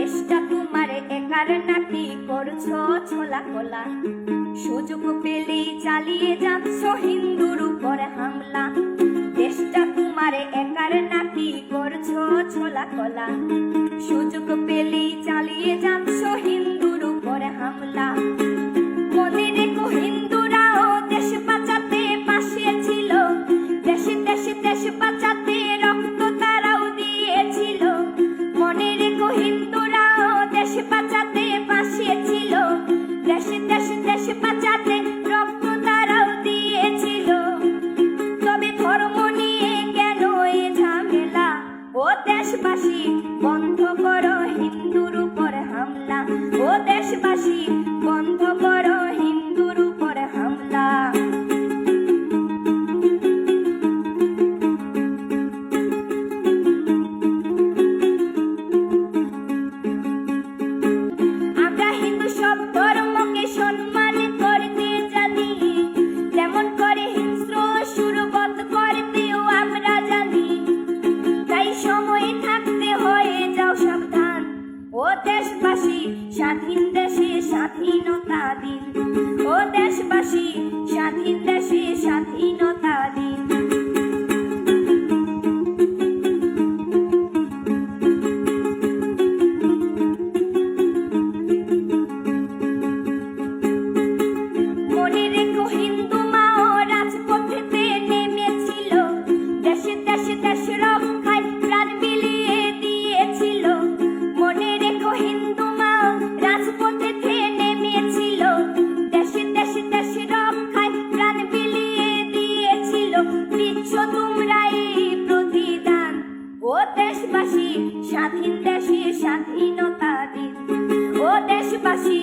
দেশটা তোমার একার নাকি করছো ছোলা কোলা, সুযোগ পেলেই চালিয়ে যাচ্ছ হিন্দুর উপর হামলা। দেশটা তোমার একার নাকি করছো ছোলা কোলা, সুযোগ পেলেই চালিয়ে যাচ্ছ হিন্দুর উপর হামলা। মনে রেখো হিন্দুরাও দেশ বাঁচাতে পাশে ছিল, দেশে দেশে দেশ বাঁচাতে রক্ত তারাও দিয়েছিল। মনে রেখো হিন্দুরাও দেশ বাঁচাতে পাশে ছিল, দেশে দেশে দেশ বাঁচাতে রক্ত তারাও দিয়েছিল। তবে ধর্ম নিয়ে কেন এ ঝামেলা? ও দেশবাসী বন্ধ করো হিন্দুর উপর হামলা, ও দেশবাসী বন্ধ করো হিন্দুর উপর হামলা। আমরা হিন্দু সব ধর্মকে সম্মান করতে জানি, যেমন করে হিংস্র সুরবত করতেও আমরা জানি। তাই সময় থাকতে হয়ে যাও সাবধান, ও দেশবাসী স্বাধীন দেশে স্বাধীনতা দিন, ও দেশবাসী স্বাধীন দেশে স্বাধীনতা দিন। মনে রেখো হিন্দু মাও রাজপথেতে নেমেছিল, দেশে দেশে দেশ রক্ষায় প্রাণ বিলিয়ে দিয়েছিল। মনে রেখো হিন্দু মাও রাজপথেতে নেমেছিল, দেশে দেশে দেশ রক্ষায় প্রাণ বিলিয়ে দিয়েছিল। দিচ্ছ তোমরা এই প্রতিদান, ও দেশবাসী স্বাধীন দেশে স্বাধীনতা দিন, ও দেশবাসী